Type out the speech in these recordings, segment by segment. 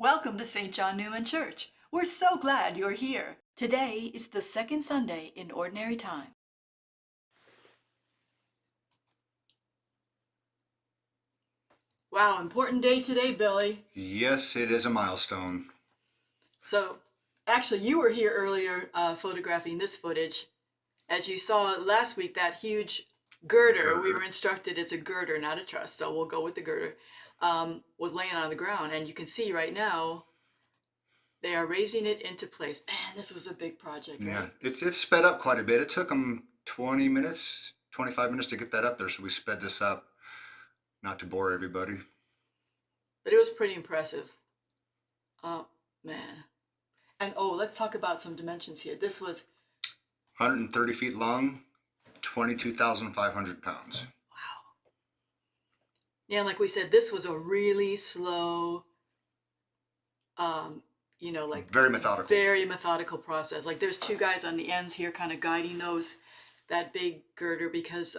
Welcome to St. John Newman Church. We're so glad you're here. Today is the second Sunday in Ordinary Time. Wow, important day today, Billy. Yes, it is a milestone. So, actually, you were here earlier photographing this footage. As you saw last week, that huge girder, we were instructed it's a girder, not a truss, so we'll go with the girder, was laying on the ground. And you can see right now, they are raising it into place. Man, this was a big project, right? Yeah, it's sped up quite a bit. It took them 20 minutes, 25 minutes to get that up there, so we sped this up, not to bore everybody. But it was pretty impressive. Oh, man. And let's talk about some dimensions here. This was 130 feet long, 22,500 pounds. Wow. Yeah, like we said, this was a really slow, like Very methodical process. Like there's two guys on the ends here kind of guiding that big girder because,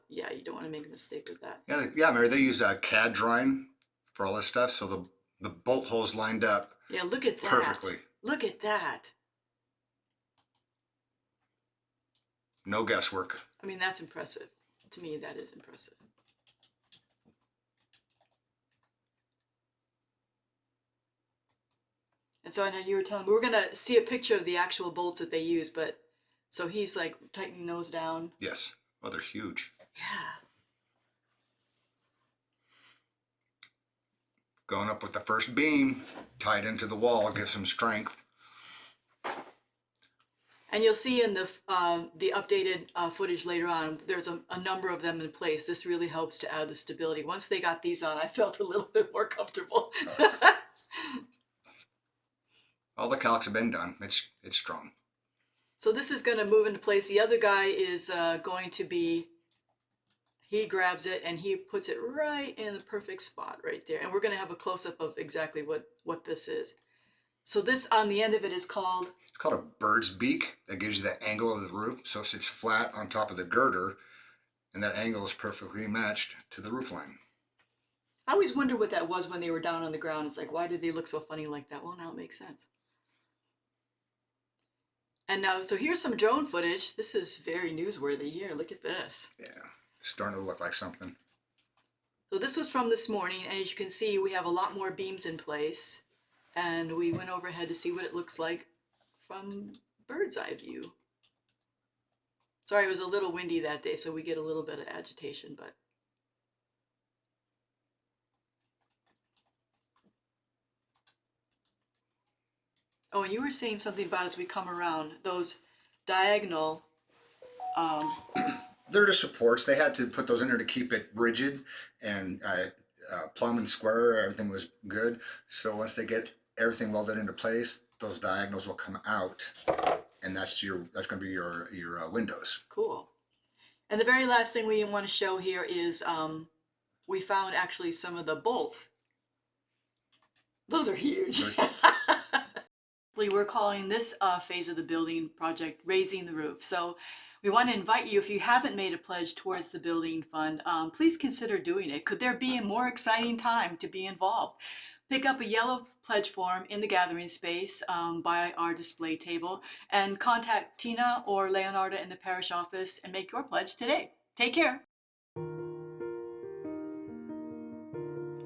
you don't want to make a mistake with that. Yeah, Mary, they use CAD drawing for all this stuff, so the bolt holes lined up. Yeah, look at that. Perfectly. Look at that. No guesswork. I mean, that's impressive. To me, that is impressive. And so I know you were telling me, we're going to see a picture of the actual bolts that they use, but so he's like tightening those down. Yes. Oh, they're huge. Yeah. Going up with the first beam, tied into the wall, gives some strength. And you'll see in the updated footage later on, there's a number of them in place. This really helps to add the stability. Once they got these on, I felt a little bit more comfortable. All the calcs have been done. It's strong. So this is going to move into place. The other guy is going to be, he grabs it and he puts it right in the perfect spot right there. And we're going to have a close-up of exactly what this is. So this on the end of it is called? It's called a bird's beak. That gives you the angle of the roof. So it sits flat on top of the girder, and that angle is perfectly matched to the roof line. I always wonder what that was when they were down on the ground. It's like, why did they look so funny like that? Well, now it makes sense. And now, so here's some drone footage. This is very newsworthy here. Look at this. Yeah, it's starting to look like something. So this was from this morning, and as you can see, we have a lot more beams in place. And we went overhead to see what it looks like from bird's eye view. Sorry, it was a little windy that day, so we get a little bit of agitation, but. Oh, and you were saying something about as we come around, those diagonal. They're just supports. They had to put those in there to keep it rigid and plumb and square. Everything was good. So once they get everything welded into place, those diagonals will come out, and that's going to be your windows. Cool. And the very last thing we want to show here is we found actually some of the bolts. Those are huge. We're calling this phase of the building project Raising the Roof. So we want to invite you, if you haven't made a pledge towards the building fund, please consider doing it. Could there be a more exciting time to be involved? Pick up a yellow pledge form in the gathering space by our display table and contact Tina or Leonardo in the parish office and make your pledge today. Take care.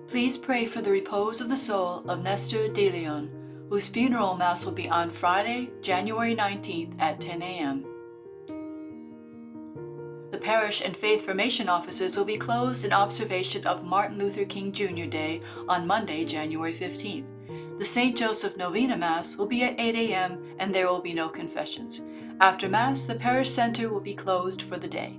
Please pray for the repose of the soul of Nestor de Leon, whose funeral mass will be on Friday, January 19th at 10 a.m. The parish and faith formation offices will be closed in observation of Martin Luther King Jr. Day on Monday, January 15th. The St. Joseph Novena Mass will be at 8 a.m. and there will be no confessions. After Mass, the parish center will be closed for the day.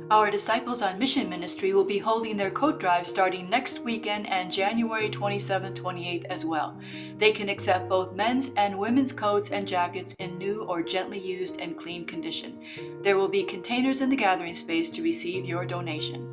Our Disciples on Mission Ministry will be holding their coat drive starting next weekend and January 27th, 28th as well. They can accept both men's and women's coats and jackets in new or gently used and clean condition. There will be containers in the gathering space to receive your donation.